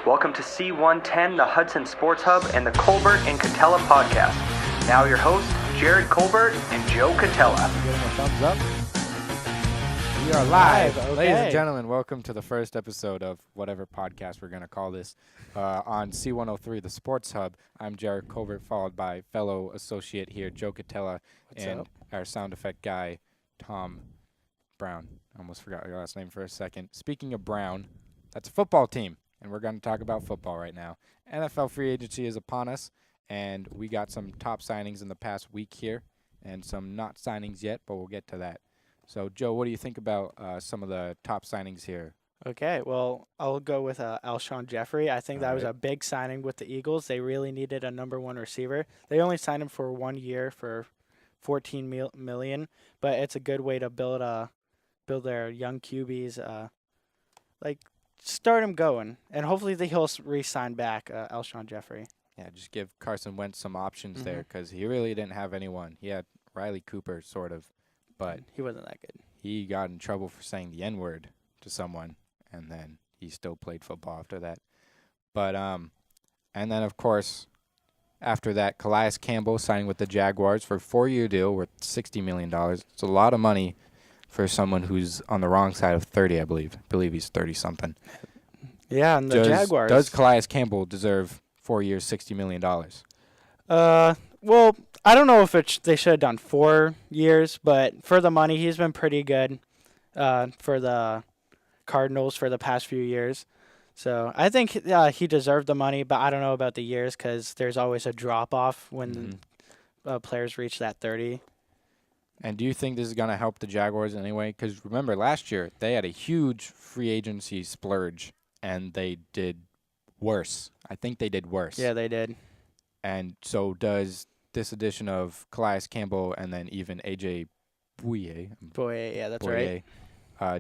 Welcome to C110, the Hudson Sports Hub, and the Colbert and Cautela podcast. Now your hosts, Jared Colbert and Joe Cautela. Give them a thumbs up. We are live. Okay. Ladies and gentlemen, welcome to the first episode of whatever podcast we're going to call this on C103, the Sports Hub. I'm Jared Colbert, followed by fellow associate here, Joe Cautela, and our sound effect guy, Tom Brown. I almost forgot your last name for a second. Speaking of Brown, that's a football team, and we're going to talk about football right now. NFL free agency is upon us, and we got some top signings in the past week here, and some not signings yet, but we'll get to that. So, Joe, what do you think about some of the top signings here? Okay, well, I'll go with Alshon Jeffrey. I think that was a big signing with the Eagles. They really needed a number one receiver. They only signed him for 1 year for $14 million, but it's a good way to build their young QBs, start him going, and hopefully he'll re-sign back Alshon Jeffrey. Yeah, just give Carson Wentz some options there because he really didn't have anyone. He had Riley Cooper, sort of, but he wasn't that good. He got in trouble for saying the N-word to someone, and then he still played football after that. But and then, of course, after that, Calais Campbell signing with the Jaguars for a 4-year deal worth $60 million. It's a lot of money for someone who's on the wrong side of 30, I believe. I believe he's 30-something. Yeah, and the Jaguars. Does Calais Campbell deserve 4 years, $60 million? Well, I don't know if they should have done 4 years, but for the money, he's been pretty good for the Cardinals for the past few years. So I think he deserved the money, but I don't know about the years because there's always a drop-off when players reach that 30. And do you think this is going to help the Jaguars in any way? Because remember, last year, they had a huge free agency splurge, and they did worse. I think they did worse. Yeah, they did. And so does this addition of Calais Campbell and then even A.J. Bouye. Yeah, that's right.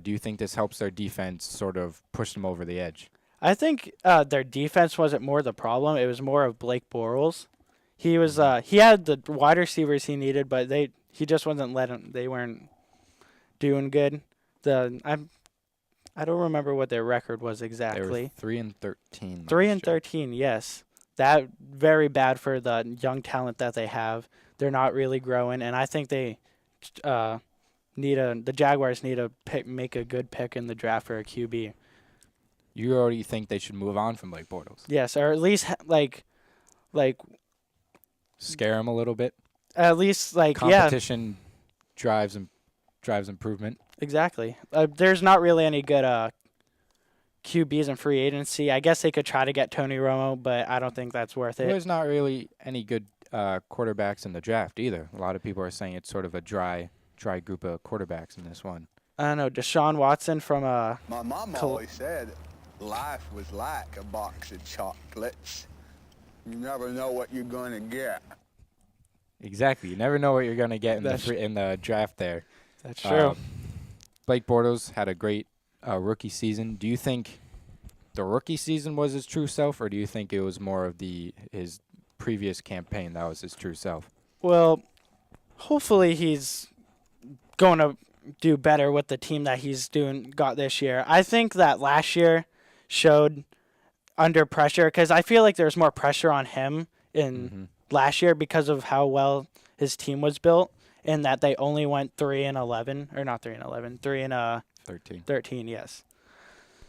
Do you think this helps their defense sort of push them over the edge? I think their defense wasn't more the problem. It was more of Blake Bortles. He was he had the wide receivers he needed, but he just wasn't letting. They weren't doing good. I don't remember what their record was exactly. They were 3-13. 3-13, yes. That very bad for the young talent that they have. They're not really growing, and I think they the Jaguars need to make a good pick in the draft for a QB. You already think they should move on from Blake Bortles? Yes, or at least like scare him a little bit. At least competition drives improvement. Exactly. There's not really any good QBs in free agency. I guess they could try to get Tony Romo, but I don't think that's worth it. There's not really any good quarterbacks in the draft either. A lot of people are saying it's sort of a dry group of quarterbacks in this one. I don't know. Deshaun Watson from My mom always said life was like a box of chocolates. You never know what you're going to get. Exactly. You never know what you're going to get in the draft there. That's true. Blake Bortles had a great rookie season. Do you think the rookie season was his true self, or do you think it was more of his previous campaign that was his true self? Well, hopefully he's going to do better with the team that he's got this year. I think that last year showed under pressure because I feel like there's more pressure on him in last year because of how well his team was built, and that they only went 3-11, or not 3-11, 3-13. Yes.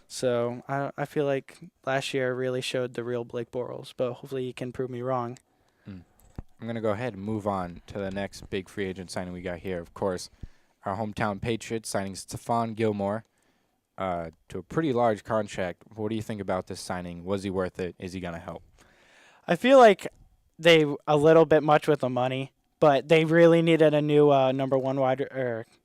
So I feel like last year really showed the real Blake Bortles, but hopefully he can prove me wrong. I'm going to go ahead and move on to the next big free agent signing we got here. Of course, our hometown Patriots signing Stephon Gilmore to a pretty large contract. What do you think about this signing? Was he worth it? Is he going to help? I feel like they a little bit much with the money, but they really needed a new number one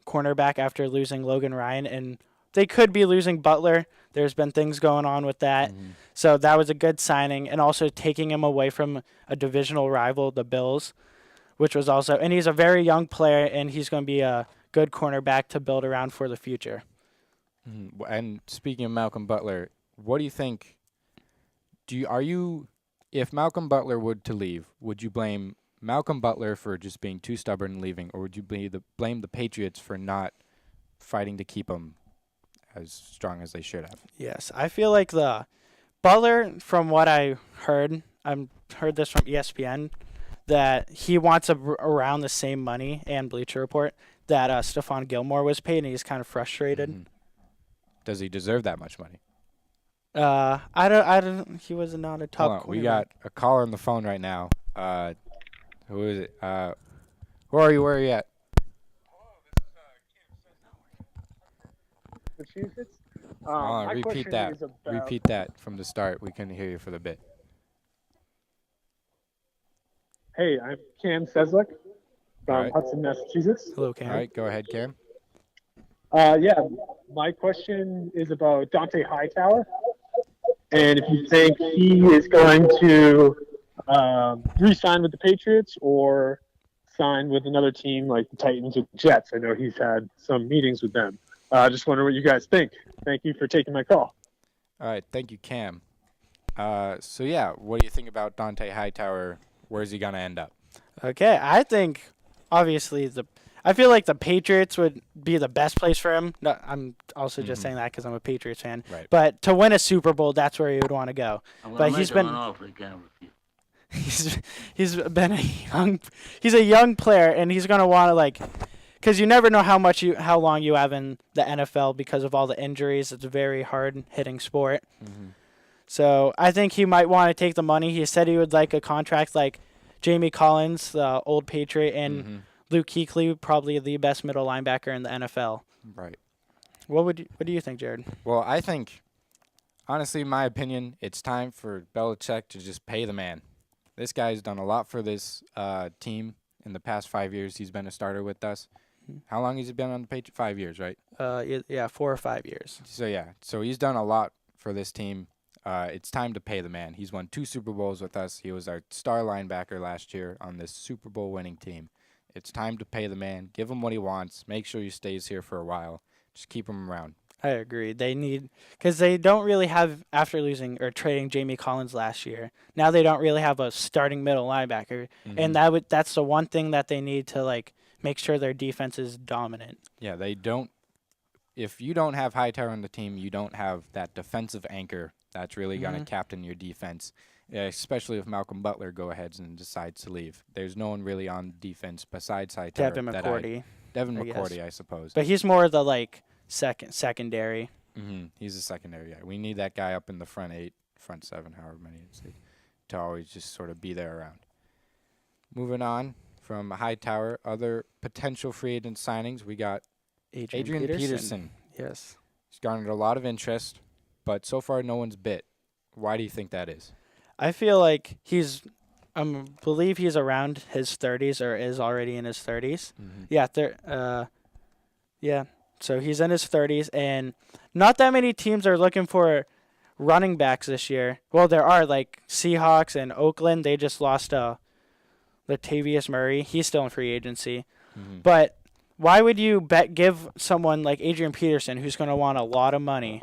cornerback after losing Logan Ryan, and they could be losing Butler. There's been things going on with that. So that was a good signing, and also taking him away from a divisional rival, the Bills, which was also – and he's a very young player, and he's going to be a good cornerback to build around for the future. And speaking of Malcolm Butler, what do you think – if Malcolm Butler were to leave, would you blame Malcolm Butler for just being too stubborn and leaving, or would you blame the Patriots for not fighting to keep him as strong as they should have? Yes, I feel like the Butler, from what I heard, heard this from ESPN, that he wants around the same money, and Bleacher Report, that Stephon Gilmore was paid, and he's kind of frustrated. Mm-hmm. Does he deserve that much money? I don't. He was not a top. We got a caller on the phone right now. Who is it? Who are you? Where are you at? Massachusetts. Repeat that. Repeat that from the start. We couldn't hear you for the bit. Hey, I'm Cam Seslick from All right. Hudson, Massachusetts. Hello, Cam. All right, go ahead, Cam. Yeah, my question is about Dante Hightower, and if you think he is going to re-sign with the Patriots or sign with another team like the Titans or the Jets. I know he's had some meetings with them. Just wondering what you guys think. Thank you for taking my call. All right, thank you, Cam. So yeah, what do you think about Dante Hightower? Where's he gonna end up? Okay, I think obviously I feel like the Patriots would be the best place for him. No, I'm also just saying that because I'm a Patriots fan. Right. But to win a Super Bowl, that's where he would want to go. But he's been he's been he's a young player, and he's gonna want to because you never know how long you have in the NFL because of all the injuries. It's a very hard hitting sport. Mm-hmm. So I think he might want to take the money. He said he would like a contract like Jamie Collins, the old Patriot, and Luke Kuechly, probably the best middle linebacker in the NFL. Right. What do you think, Jared? Well, I think, honestly, in my opinion, it's time for Belichick to just pay the man. This guy's done a lot for this team in the past 5 years. He's been a starter with us. How long has he been on the Patriots? 5 years, right? Yeah, 4 or 5 years. So he's done a lot for this team. It's time to pay the man. He's won 2 Super Bowls with us. He was our star linebacker last year on this Super Bowl winning team. It's time to pay the man. Give him what he wants. Make sure he stays here for a while. Just keep him around. I agree. They need because they don't really have, after losing or trading Jamie Collins last year. Now they don't really have a starting middle linebacker, and that's the one thing that they need to make sure their defense is dominant. Yeah, they don't. If you don't have Hightower on the team, you don't have that defensive anchor that's really going to captain your defense, especially if Malcolm Butler go ahead and decides to leave. There's no one really on defense besides Hightower. Devin McCourty. Devin McCourty, I suppose. But he's more the secondary. He's a secondary guy. We need that guy up in the front 8, front 7, however many it's to always just sort of be there around. Moving on from Hightower, other potential free agent signings, we got Adrian Peterson. Yes. He's garnered a lot of interest, but so far no one's bit. Why do you think that is? I feel like believe he's around his 30s or is already in his 30s. Yeah, so he's in his 30s, and not that many teams are looking for running backs this year. Well, there are, Seahawks and Oakland. They just lost Latavius Murray. He's still in free agency. But why would you give someone like Adrian Peterson, who's going to want a lot of money,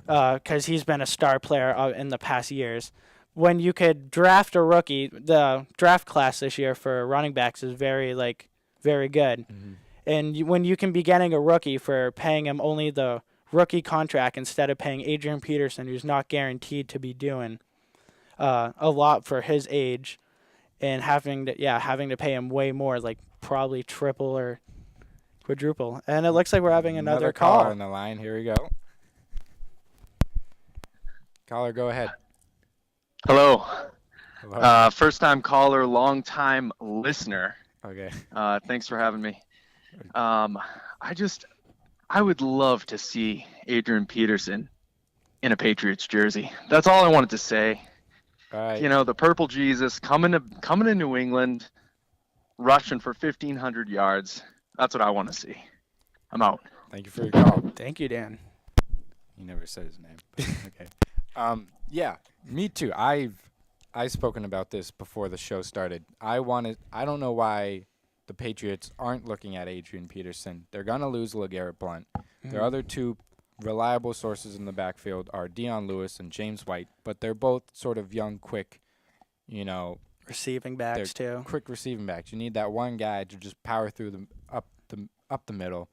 because he's been a star player in the past years, when you could draft a rookie? The draft class this year for running backs is very good. And when you can be getting a rookie for paying him only the rookie contract instead of paying Adrian Peterson, who's not guaranteed to be doing a lot for his age, and having to pay him way more, probably triple or quadruple. And it looks like we're having another call on the line. Here we go. Caller, go ahead. Hello. First-time caller, long-time listener. Okay. Thanks for having me. I would love to see Adrian Peterson in a Patriots jersey. That's all I wanted to say. All right. The Purple Jesus coming to New England, rushing for 1,500 yards. That's what I want to see. I'm out. Thank you for your call. Thank you, Dan. He never said his name. Okay. Yeah, me too. I've spoken about this before the show started. I don't know why the Patriots aren't looking at Adrian Peterson. They're going to lose LeGarrette Blount. Their other 2 reliable sources in the backfield are Dion Lewis and James White, but they're both sort of young, quick, receiving backs too. Quick receiving backs. You need that one guy to just power through them up the middle.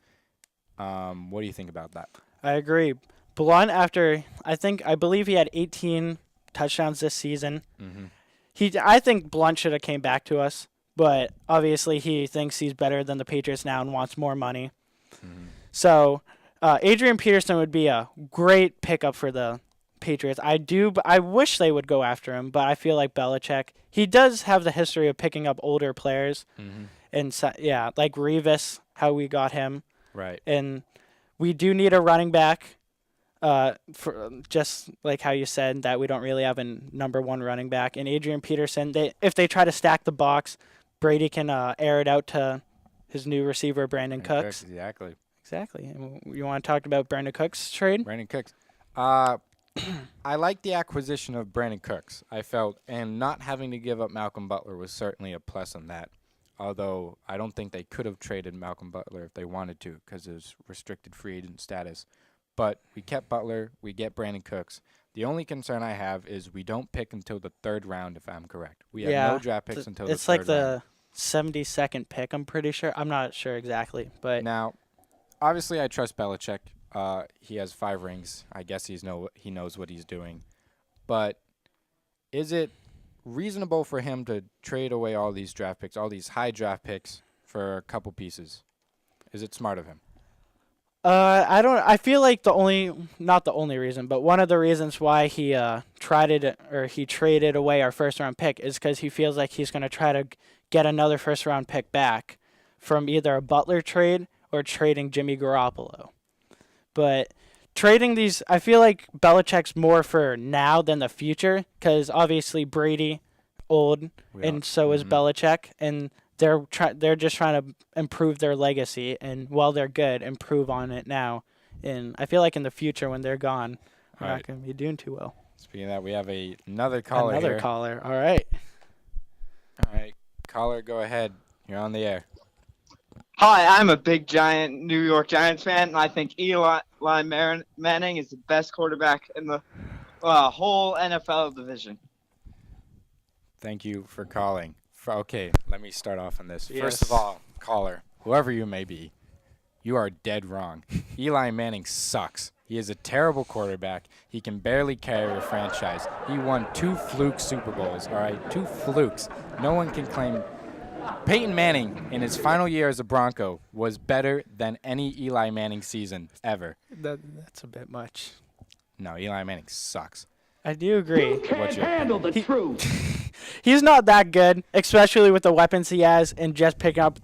What do you think about that? I agree. Blunt, I believe he had 18 touchdowns this season. I think Blunt should have came back to us, but obviously he thinks he's better than the Patriots now and wants more money. So Adrian Peterson would be a great pickup for the Patriots. I wish they would go after him, but I feel like Belichick, he does have the history of picking up older players. And like Revis, how we got him. Right. And we do need a running back. For just like how you said that we don't really have a number one running back. And Adrian Peterson, if they try to stack the box, Brady can air it out to his new receiver, Brandon Cooks. Exactly. And you want to talk about Brandon Cooks' trade? Brandon Cooks. I like the acquisition of Brandon Cooks, I felt, and not having to give up Malcolm Butler was certainly a plus on that. Although I don't think they could have traded Malcolm Butler if they wanted to because of his restricted free agent status. But we kept Butler. We get Brandon Cooks. The only concern I have is we don't pick until the 3rd round, if I'm correct. We have no draft picks until the 3rd round. It's like the 72nd pick, I'm pretty sure. I'm not sure exactly. But now, obviously, I trust Belichick. He has 5 rings. I guess he knows what he's doing. But is it reasonable for him to trade away all these draft picks, all these high draft picks, for a couple pieces? Is it smart of him? I feel like not the only reason, but one of the reasons why he traded away our 1st round pick is because he feels like he's going to try to get another 1st round pick back from either a Butler trade or trading Jimmy Garoppolo. But trading these, I feel like Belichick's more for now than the future because obviously Brady old and so is Belichick, and they're just trying to improve their legacy, and while they're good, improve on it now. And I feel like in the future when they're gone, we're not going to be doing too well. Speaking of that, we have another caller here. Caller. All right. Caller, go ahead. You're on the air. Hi, I'm a big New York Giants fan, and I think Eli Manning is the best quarterback in the whole NFL division. Thank you for calling. Okay, let me start off on this. Yes. First of all, caller, whoever you may be, you are dead wrong. Eli Manning sucks. He is a terrible quarterback. He can barely carry a franchise. He won 2 fluke Super Bowls, all right? 2 flukes. No one can claim. Peyton Manning, in his final year as a Bronco, was better than any Eli Manning season ever. That's a bit much. No, Eli Manning sucks. I do agree. What's your opinion? He's not that good, especially with the weapons he has, and just picking up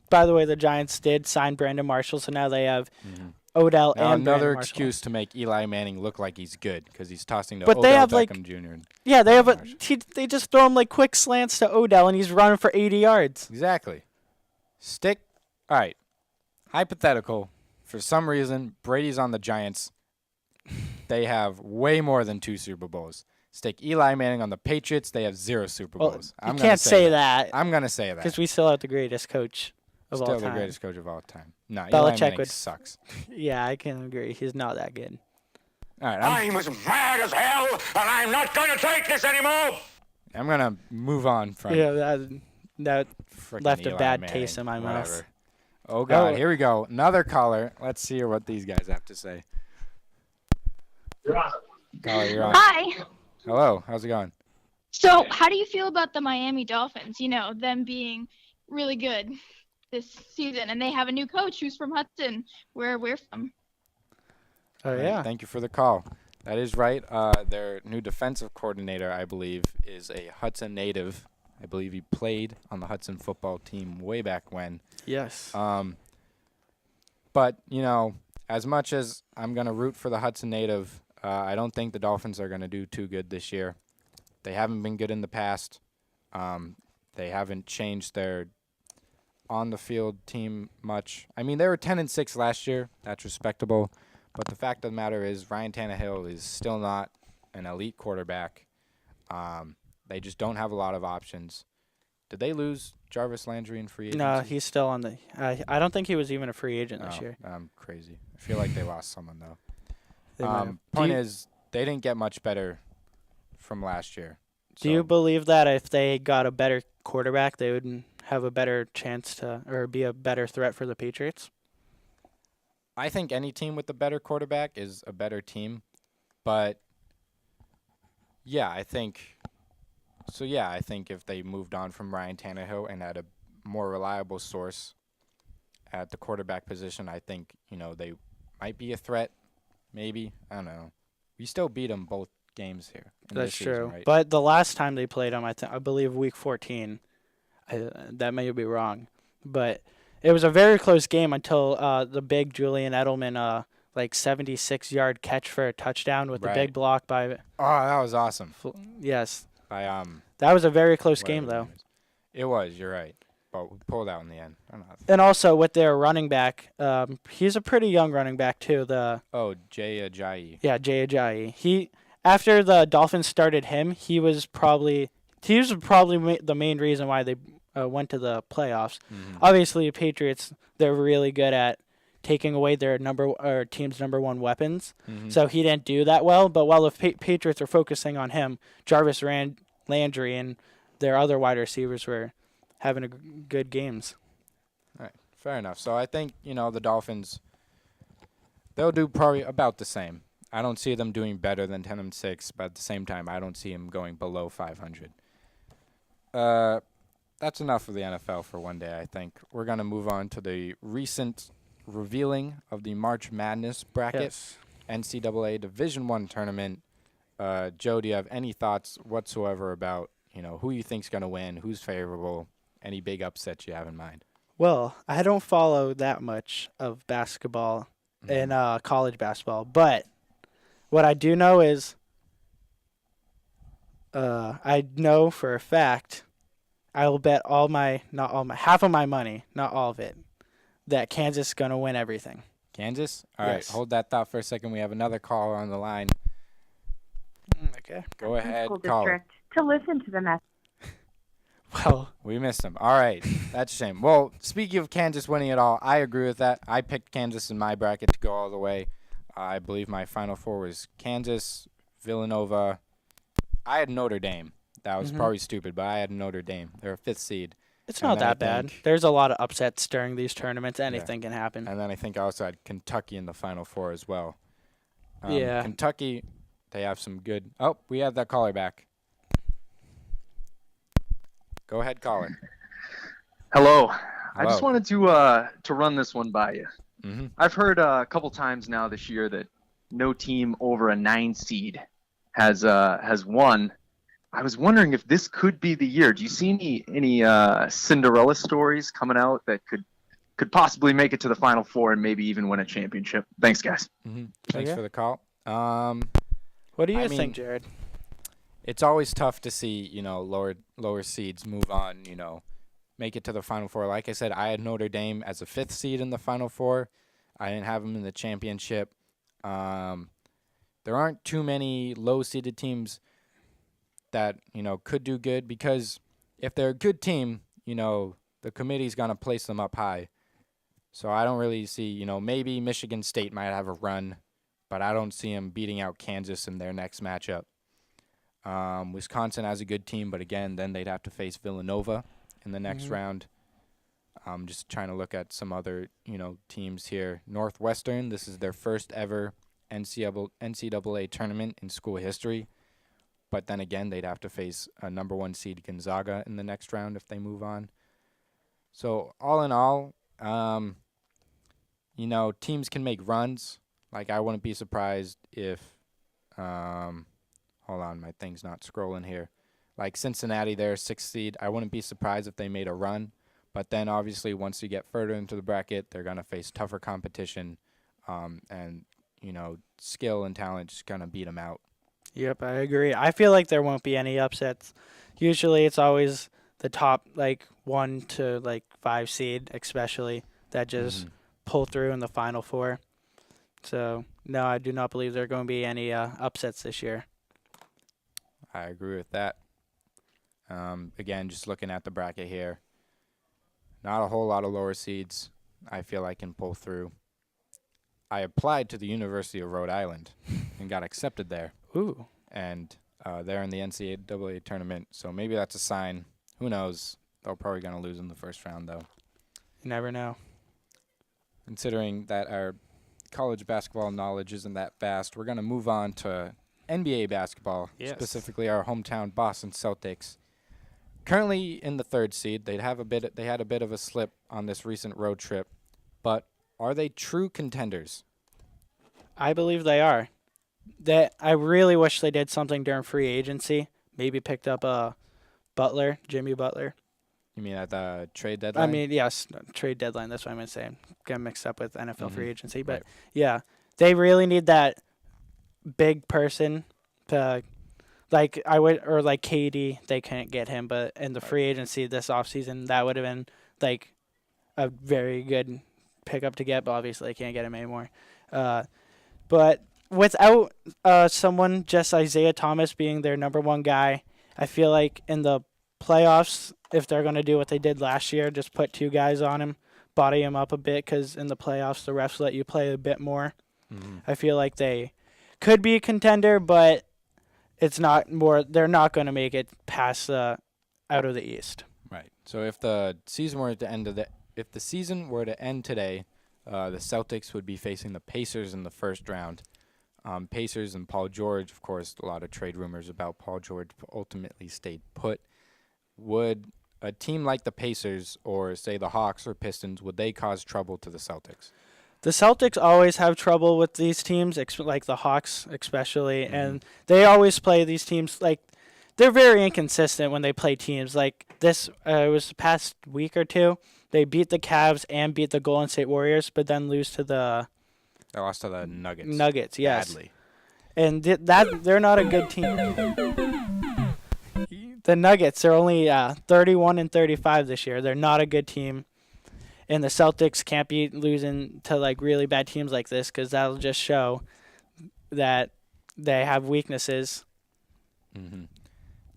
by the way, the Giants did sign Brandon Marshall, so now they have Odell now and another Brandon excuse to make Eli Manning look like he's good because he's tossing to But Odell they have Beckham Jr. Yeah, they have they just throw him like quick slants to Odell, and he's running for 80 yards. Exactly. All right. Hypothetical. For some reason, Brady's on the Giants. They have way more than 2 Super Bowls. Stick Eli Manning on the Patriots. They have 0 Super Bowls. You can't say that. I'm going to say that. Because we still have the greatest coach of all time. Still the greatest coach of all time. No, Belichick Eli Manning sucks. Yeah, I can agree. He's not that good. All right. I'm as mad as hell, and I'm not going to take this anymore. I'm going to move on from that left Eli a bad Manning, taste in my mouth. Oh, God. Here we go. Another caller. Let's see what these guys have to say. Caller, you're on. Hi. Hello. How's it going? So, how do you feel about the Miami Dolphins? You know, them being really good this season, and they have a new coach who's from Hudson, where we're from. Oh, yeah. Thank you for the call. That is right. Their new defensive coordinator, I believe, is a Hudson native. I believe he played on the Hudson football team way back when. Yes. But, you know, as much as I'm going to root for the Hudson native, I don't think the Dolphins are going to do too good this year. They haven't been good in the past. They haven't changed their on-the-field team much. I mean, they were 10-6 last year. That's respectable. But the fact of the matter is Ryan Tannehill is still not an elite quarterback. They just don't have a lot of options. Did they lose Jarvis Landry in free agency? No, he's still on the I don't think he was even a free agent this year. I'm crazy. I feel like they lost someone, though. They Point is, they didn't get much better from last year. Do you believe that if they got a better quarterback, they would have a better chance to, or be a better threat for the Patriots? I think any team with a better quarterback is a better team. But, yeah, I think if they moved on from Ryan Tannehill and had a more reliable source at the quarterback position, I think, they might be a threat. Maybe. I don't know. We still beat them both games here in That's this season, true. right? But the last time they played them, I believe week 14. That may be wrong, but it was a very close game until the big Julian Edelman 76-yard catch for a touchdown with the big block by. Oh, that was awesome. Yes. By That was a very close game whatever though. it was. You're right. But we pulled out in the end. And also with their running back, he's a pretty young running back too. Jay Ajayi. Yeah, Jay Ajayi. After the Dolphins started him, he was probably the main reason why they went to the playoffs. Mm-hmm. Obviously, the Patriots, they're really good at taking away their team's number one weapons. Mm-hmm. So he didn't do that well. But while the Patriots are focusing on him, Jarvis Landry and their other wide receivers were having good games. All right, fair enough. So I think, the Dolphins, they'll do probably about the same. I don't see them doing better than 10-6, but at the same time, I don't see them going below 500. That's enough of the NFL for one day, I think. We're going to move on to the recent revealing of the March Madness bracket, Yes. NCAA Division I tournament. Joe, do you have any thoughts whatsoever about, who you think's going to win, who's favorable, any big upsets you have in mind? Well, I don't follow that much of basketball and college basketball, but what I do know is I know for a fact I will bet half of my money, not all of it, that Kansas is going to win everything. Kansas? All Yes. right, hold that thought for a second. We have another caller on the line. Okay. Go ahead, School caller. district to listen to the message. Well, We missed him. All right, that's a shame. Well, speaking of Kansas winning it all, I agree with that. I picked Kansas in my bracket to go all the way. I believe my Final Four was Kansas, Villanova. I had Notre Dame. That was probably stupid, but I had Notre Dame. They're a 5th seed. it's And not then I that bad. think- There's a lot of upsets during these tournaments. Anything can happen. And then I think I also had Kentucky in the Final Four as well. Yeah. Kentucky, they have some good. Oh, we have that caller back. Go ahead, caller. Hello. I just Hello. wanted to run this one by you. Mm-hmm. I've heard a couple times now this year that no team over a 9 seed has won. I was wondering if this could be the year. Do you see any Cinderella stories coming out that could possibly make it to the Final Four and maybe even win a championship? Thanks, guys. Mm-hmm. Thanks Okay. for the call. What do you I think, mean- Jared? It's always tough to see, lower seeds move on, make it to the Final Four. Like I said, I had Notre Dame as a 5th seed in the Final Four. I didn't have them in the championship. There aren't too many low-seeded teams that, could do good because if they're a good team, the committee's going to place them up high. So I don't really see, maybe Michigan State might have a run, but I don't see them beating out Kansas in their next matchup. Wisconsin has a good team, but again, then they'd have to face Villanova in the next round. I'm just trying to look at some other, teams here. Northwestern, this is their first ever NCAA tournament in school history. But then again, they'd have to face a number 1 seed Gonzaga in the next round if they move on. So all in all, teams can make runs. Like I wouldn't be surprised if, hold on, my thing's not scrolling here. Like Cincinnati, they're a 6th seed. I wouldn't be surprised if they made a run. But then obviously once you get further into the bracket, they're going to face tougher competition. And, skill and talent just going to beat them out. Yep, I agree. I feel like there won't be any upsets. Usually it's always the top 1 to 5 seed especially that just pull through in the Final Four. So, no, I do not believe there are going to be any upsets this year. I agree with that. Again, just looking at the bracket here, not a whole lot of lower seeds I feel I can pull through. I applied to the University of Rhode Island and got accepted there. Ooh. And they're in the NCAA tournament, so maybe that's a sign. Who knows? They're probably going to lose in the first round, though. You never know. Considering that our college basketball knowledge isn't that vast, we're going to move on to NBA basketball, specifically our hometown Boston Celtics. Currently in the 3rd seed, they had a bit of a slip on this recent road trip, but are they true contenders? I believe they are. I really wish they did something during free agency. Maybe picked up Jimmy Butler. You mean at the trade deadline? I mean, yes, trade deadline. That's what I'm going to say. I'm getting mixed up with NFL free agency. But, Right. yeah, they really need that big person to, like KD. They couldn't get him. But in the free agency this offseason, that would have been, like, a very good pickup to get. But obviously, they can't get him anymore. But without someone, just Isaiah Thomas being their number one guy, I feel like in the playoffs, if they're going to do what they did last year, just put 2 guys on him, body him up a bit, because in the playoffs, the refs let you play a bit more. I feel like they could be a contender, but it's not more. They're not going to make it past out of the East. Right. So if the season were to end today, the Celtics would be facing the Pacers in the first round. Pacers and Paul George, of course, a lot of trade rumors about Paul George ultimately stayed put. Would a team like the Pacers or, say, the Hawks or Pistons, would they cause trouble to the Celtics? The Celtics always have trouble with these teams, like the Hawks especially, and they always play these teams like they're very inconsistent when they play teams. Like this, it was the past week or two, they beat the Cavs and beat the Golden State Warriors, but then lose to the... They lost to the Nuggets. Nuggets, yes. Badly. And they're not a good team. The Nuggets are only 31-35 this year. They're not a good team. And the Celtics can't be losing to like really bad teams like this, because that'll just show that they have weaknesses.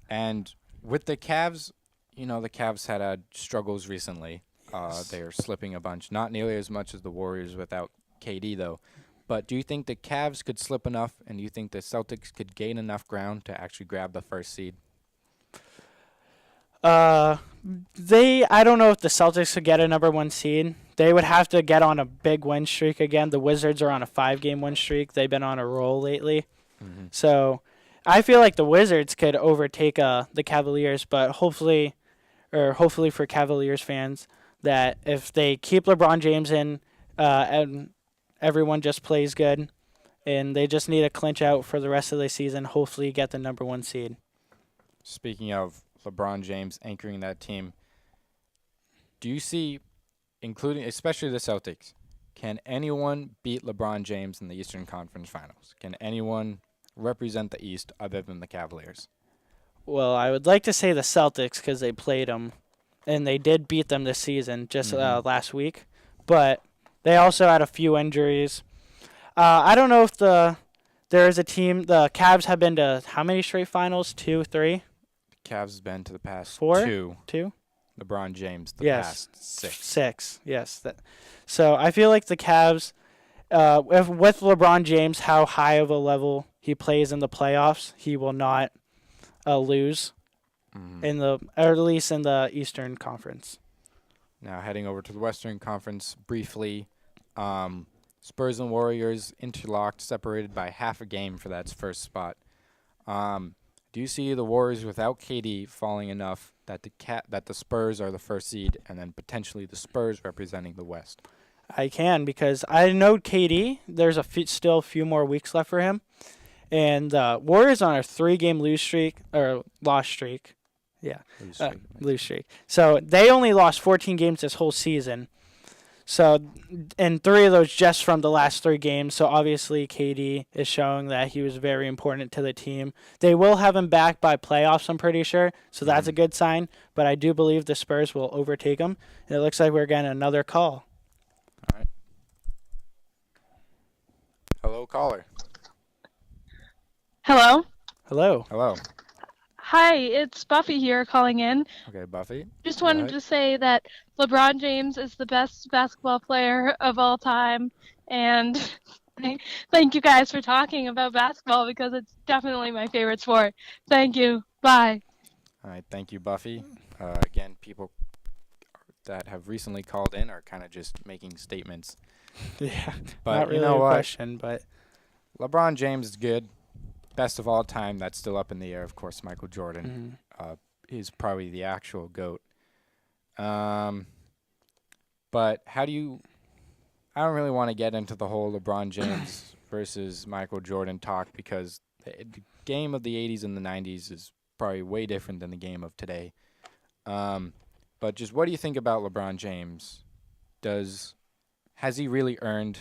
And with the Cavs, the Cavs had struggles recently. They are slipping a bunch. Not nearly as much as the Warriors without KD, though. But do you think the Cavs could slip enough, and do you think the Celtics could gain enough ground to actually grab the first seed? I don't know if the Celtics could get a number 1 seed. They would have to get on a big win streak again. The Wizards are on a 5-game win streak. They've been on a roll lately. So I feel like the Wizards could overtake the Cavaliers, but hopefully for Cavaliers fans, that if they keep LeBron James in and everyone just plays good, and they just need to clinch out for the rest of the season, hopefully get the number 1 seed. Speaking of LeBron James anchoring that team, do you see, especially the Celtics, can anyone beat LeBron James in the Eastern Conference Finals? Can anyone represent the East other than the Cavaliers? Well, I would like to say the Celtics, because they played them, and they did beat them this season just last week. But they also had a few injuries. I don't know if there is a team. The Cavs have been to how many straight finals? 2, 3? Cavs has been to the past 4? 2. 2? LeBron James, past 6. 6, yes. So I feel like the Cavs, with LeBron James, how high of a level he plays in the playoffs, he will not lose or at least in the Eastern Conference. Now heading over to the Western Conference briefly, Spurs and Warriors interlocked, separated by half a game for that first spot. Do you see the Warriors without KD falling enough that the Spurs are the first seed, and then potentially the Spurs representing the West? I can, because I know KD. There's still a few more weeks left for him, and the Warriors on a 3-game loss streak. Yeah, lose streak. So they only lost 14 games this whole season. So, and 3 of those just from the last 3 games. So obviously KD is showing that he was very important to the team. They will have him back by playoffs, I'm pretty sure. So that's a good sign. But I do believe the Spurs will overtake him. And it looks like we're getting another call. All right. Hello, caller. Hello. Hello. Hello. Hi, it's Buffy here calling in. Okay, Buffy. Just wanted to say that LeBron James is the best basketball player of all time, and thank you guys for talking about basketball, because it's definitely my favorite sport. Thank you. Bye. All right, thank you, Buffy. Again, people that have recently called in are kind of just making statements. Yeah, But not really you know a what? question, but LeBron James is good. Best of all time, that's still up in the air. Of course, Michael Jordan is probably the actual GOAT. But how do you... I don't really want to get into the whole LeBron James versus Michael Jordan talk because the game of the 80s and the 90s is probably way different than the game of today. But just what do you think about LeBron James? Has he really earned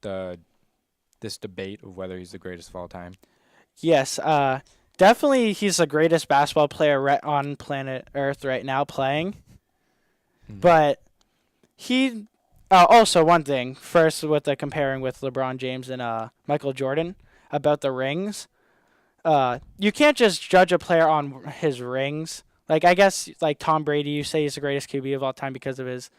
this debate of whether he's the greatest of all time? yes, definitely he's the greatest basketball player on planet Earth right now playing. But he also one thing first with the comparing with LeBron James and Michael Jordan about the rings. You can't just judge a player on his rings. Like I guess like Tom Brady, you say he's the greatest QB of all time because of his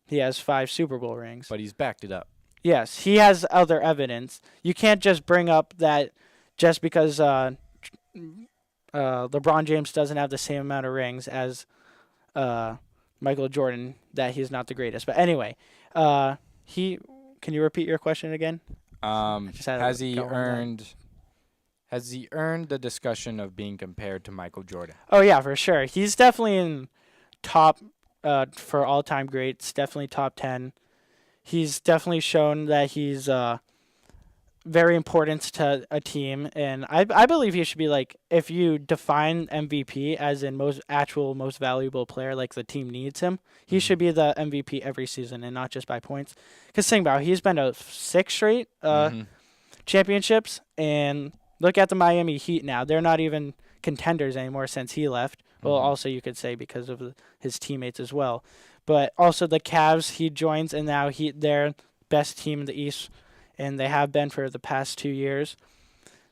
he has 5 Super Bowl rings. But he's backed it up. Yes, he has other evidence. You can't just bring up that just because LeBron James doesn't have the same amount of rings as Michael Jordan that he's not the greatest. But anyway, can you repeat your question again? Has he earned the discussion of being compared to Michael Jordan? Oh yeah, for sure. He's definitely in top for all-time greats. Definitely top 10. He's definitely shown that he's very important to a team, and I believe he should be like, if you define MVP as in most valuable player, like the team needs him, he should be the MVP every season and not just by points. Because think about it, he's been to 6 straight championships, and look at the Miami Heat now. They're not even contenders anymore since he left. Well, also you could say because of his teammates as well. But also the Cavs, he joins, and now they're best team in the East, and they have been for the past 2 years.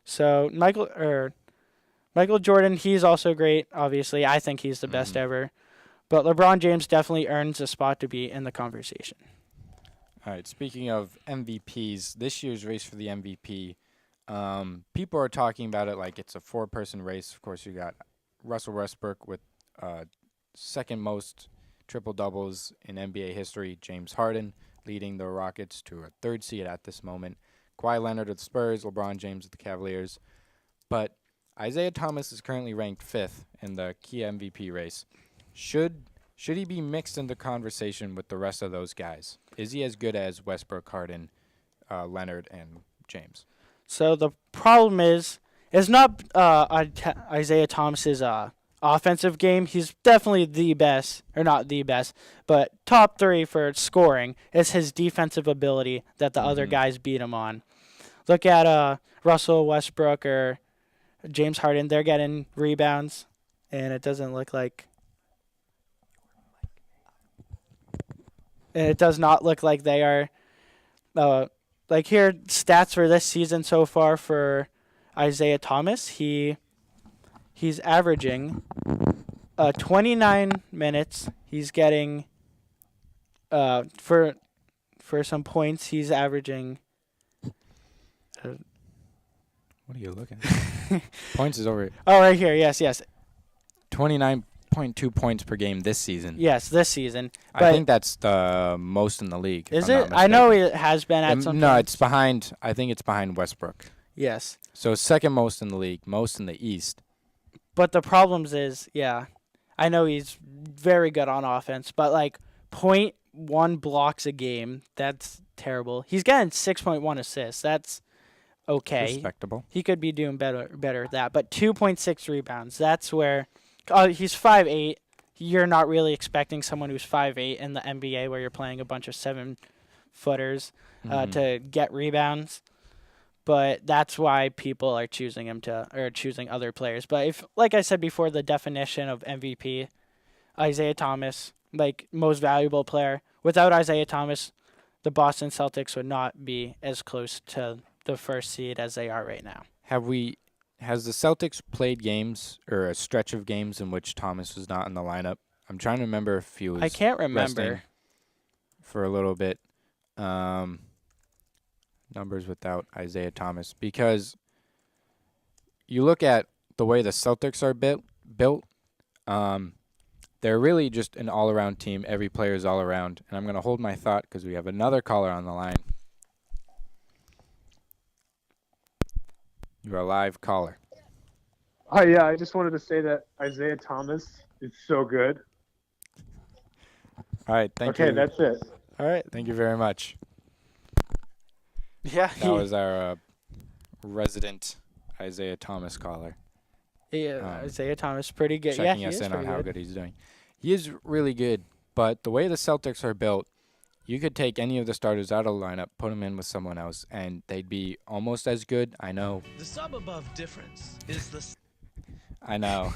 So Michael Jordan, he's also great, obviously. I think he's the best ever. But LeBron James definitely earns a spot to be in the conversation. All right, speaking of MVPs, this year's race for the MVP, people are talking about it like it's a 4-person race. Of course, you got Russell Westbrook with second most triple-doubles in NBA history, James Harden leading the Rockets to a 3rd seed at this moment, Kawhi Leonard of the Spurs, LeBron James of the Cavaliers. But Isaiah Thomas is currently ranked 5th in the key MVP race. Should he be mixed in the conversation with the rest of those guys? Is he as good as Westbrook, Harden, Leonard, and James? So the problem is not Isaiah Thomas's offensive game. He's definitely the best, or not the best, but top 3 for scoring. It's his defensive ability that the other guys beat him on. Look at Russell Westbrook or James Harden. They're getting rebounds, and it doesn't look like... And it does not look like they are... like here, stats for this season so far for Isaiah Thomas. He's averaging 29 minutes. He's getting for some points. He's averaging. What are you looking? Points is over. Oh, right here. Yes. 29.2 points per game this season. Yes, this season. I think that's the most in the league. Is it? I know it has been at some. No, points. it's behind. I think it's behind Westbrook. Yes. So second most in the league, most in the East. But the problems is, I know he's very good on offense, but like 0.1 blocks a game, that's terrible. He's getting 6.1 assists. That's okay. Respectable. He could be doing better at that. But 2.6 rebounds, that's where he's 5'8". You're not really expecting someone who's 5'8" in the NBA where you're playing a bunch of 7-footers to get rebounds. But that's why people are choosing choosing other players. But if, like I said before, the definition of MVP, Isaiah Thomas, like most valuable player. Without Isaiah Thomas, the Boston Celtics would not be as close to the 1st seed as they are right now. Has the Celtics played games or a stretch of games in which Thomas was not in the lineup? I'm trying to remember if he was. I can't remember. For a little bit. Numbers without Isaiah Thomas, because you look at the way the Celtics are built. they're really just an all-around team. Every player is all around. And I'm going to hold my thought because we have another caller on the line. You're a live caller. Hi, yeah, I just wanted to say that Isaiah Thomas is so good. All right, thank you. Okay, that's it. All right. Thank you very much. Yeah. That was our resident Isaiah Thomas caller. Isaiah Thomas pretty good. Checking he us is in on pretty how good. good he's doing. He is really good, but the way the Celtics are built, you could take any of the starters out of the lineup, put them in with someone else, and they'd be almost as good. I know. The sub-above difference is the... I know.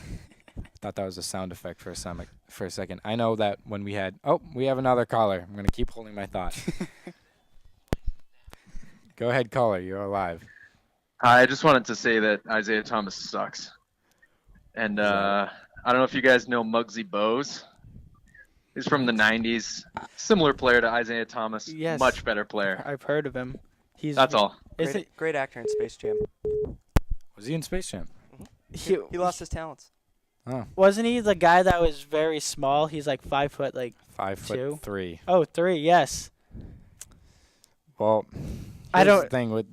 Thought that was a sound effect for a second. I know that when we had... Oh, we have another caller. I'm going to keep holding my thought. Go ahead, caller. You're alive. I just wanted to say that Isaiah Thomas sucks. And I don't know if you guys know Muggsy Bogues. He's from the 90s. Similar player to Isaiah Thomas. Yes. Much better player. I've heard of him. That's all. Great actor in Space Jam. Was he in Space Jam? He lost his talents. Oh. Wasn't he the guy that was very small? He's like 5 foot, like 5'3". Oh, 3. Yes. Well, I here's don't. the thing with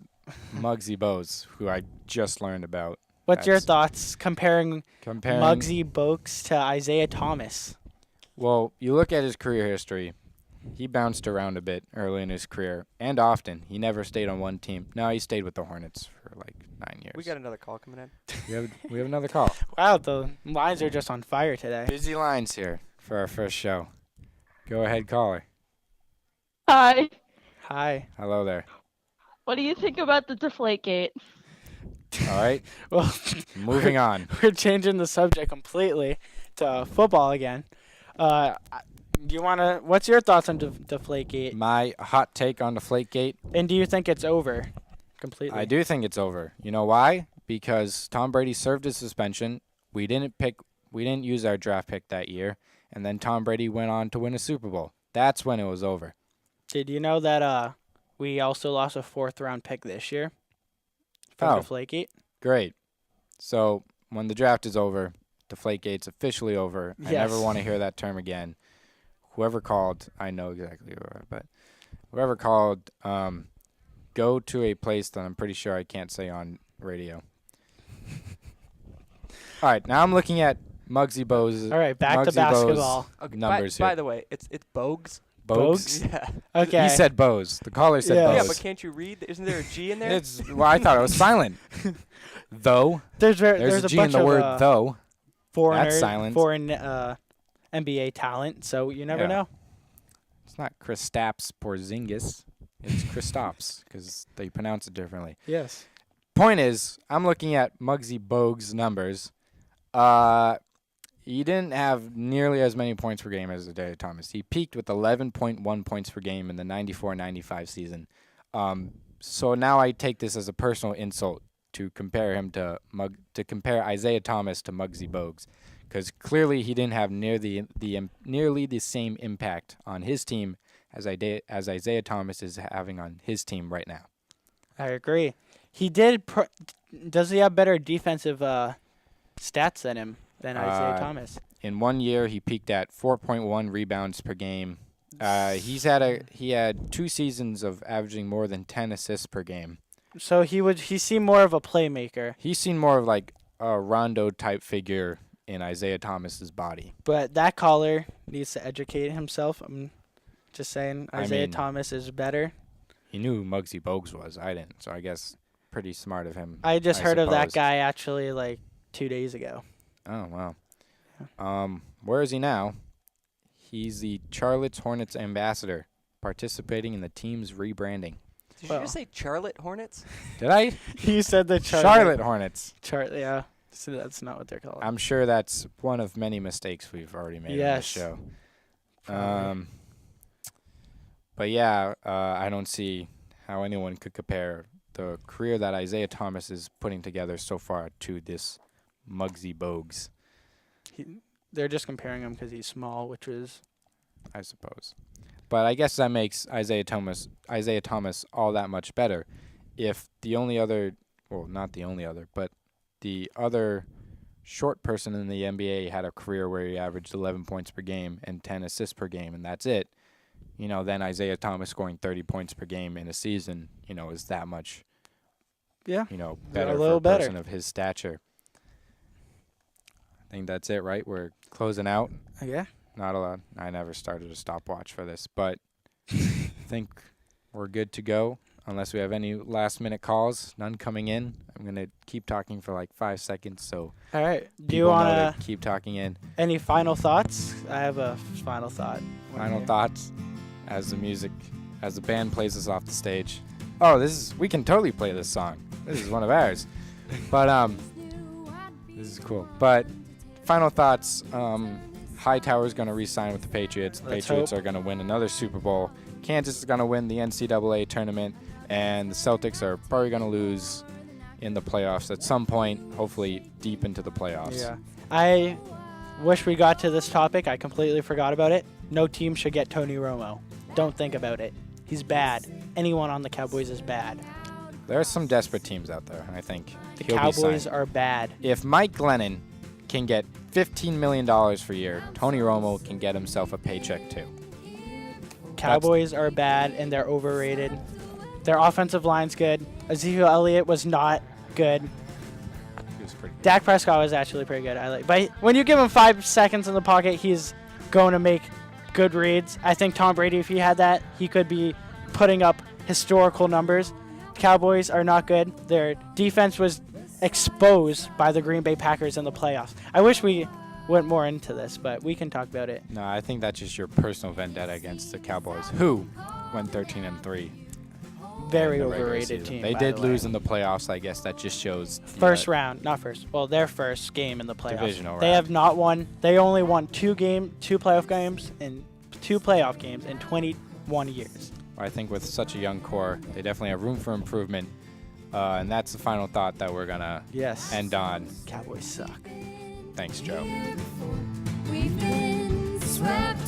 Muggsy Bogues, who I just learned about. What's your thoughts comparing Comparing Muggsy Bogues to Isaiah Thomas? Well, you look at his career history. He bounced around a bit early in his career, and often. He never stayed on one team. No, he stayed with the Hornets for like 9 years. We got another call coming in. We have another call. Wow, the lines are just on fire today. Busy lines here for our first show. Go ahead, caller. Hi. Hi. Hello there. What do you think about the Deflategate? All right. Well, moving on. We're changing the subject completely to football again. Do you want to? What's your thoughts on Deflategate? My hot take on Deflategate. And do you think it's over completely? I do think it's over. You know why? Because Tom Brady served his suspension. We didn't use our draft pick that year, and then Tom Brady went on to win a Super Bowl. That's when it was over. Did you know that we also lost a 4th round pick this year from Deflategate? Great. So when the draft is over, Deflategate's officially over. I never want to hear that term again. Whoever called, I know exactly who, but whoever called, go to a place that I'm pretty sure I can't say on radio. All right, now I'm looking at Muggsy Bogues. All right, back to basketball. Numbers by here. the way, it's Bogues. Bogues? Yeah. Okay. He said Bose. The caller said Bose. Yeah, but can't you read? Isn't there a G in there? Well, I thought it was silent. Though. There's a a G in bunch the of word though. That's silent. Foreign NBA talent, so you never know. It's not Kristaps Porzingis. It's Kristaps because they pronounce it differently. Yes. Point is, I'm looking at Muggsy Bogues' numbers. He didn't have nearly as many points per game as Isaiah Thomas. He peaked with 11.1 points per game in the 94-95 season. So now I take this as a personal insult to compare him to compare Isaiah Thomas to Muggsy Bogues, because clearly he didn't have nearly the same impact on his team as Isaiah Thomas is having on his team right now. I agree. He did. Does he have better defensive stats than Isaiah Thomas? In 1 year, he peaked at 4.1 rebounds per game. He had 2 seasons of averaging more than 10 assists per game. So he seemed more of a playmaker. He's seen more of like a Rondo type figure in Isaiah Thomas's body. But that caller needs to educate himself. I'm just saying Isaiah Thomas is better. He knew who Muggsy Bogues was. I didn't, so I guess pretty smart of him. I just heard of that guy actually like 2 days ago. Oh, wow. Where is he now? He's the Charlotte Hornets ambassador, participating in the team's rebranding. Did you just say Charlotte Hornets? Did I? You said the Charlotte Hornets. Yeah. So that's not what they're called. I'm sure that's one of many mistakes we've already made on this show. But yeah, I don't see how anyone could compare the career that Isaiah Thomas is putting together so far to this Muggsy Bogues. They're just comparing him because he's small, which is, I suppose. But I guess that makes Isaiah Thomas all that much better. If the only other, well, not the only other, but the other short person in the NBA had a career where he averaged 11 points per game and 10 assists per game, and that's it, then Isaiah Thomas scoring 30 points per game in a season, is that much, better for a person of his stature. I think that's it, right? We're closing out. Yeah. Not a lot. I never started a stopwatch for this, but I think we're good to go. Unless we have any last-minute calls, none coming in. I'm going to keep talking for like 5 seconds, so all right. Do you want to keep talking in? Any final thoughts? I have a final thought. Final thoughts as the band plays us off the stage. Oh, we can totally play this song. This is one of ours. But this is cool. But final thoughts, Hightower's going to re-sign with the Patriots. The Patriots are going to win another Super Bowl. Kansas is going to win the NCAA tournament. And the Celtics are probably going to lose in the playoffs at some point, hopefully deep into the playoffs. Yeah. I wish we got to this topic. I completely forgot about it. No team should get Tony Romo. Don't think about it. He's bad. Anyone on the Cowboys is bad. There are some desperate teams out there, I think. The Cowboys are bad. If Mike Glennon can get $15 million per year, Tony Romo can get himself a paycheck too. Cowboys are bad, and they're overrated. Their offensive line's good. Ezekiel Elliott was not good. He was pretty good. Dak Prescott was actually pretty good. But when you give him 5 seconds in the pocket, he's going to make good reads. I think Tom Brady, if he had that, he could be putting up historical numbers. Cowboys are not good. Their defense was exposed by the Green Bay Packers in the playoffs. I wish we went more into this, but we can talk about it. No, I think that's just your personal vendetta against the Cowboys, who went 13-3. Very overrated team. They did lose in the playoffs. I guess that just shows their first game in the playoffs. Divisional round. They have not won. They only won 2 playoff games and 2 playoff games in 21 years. I think with such a young core, they definitely have room for improvement. And that's the final thought that we're gonna end on. Cowboys suck. Thanks, Joe. We've been swept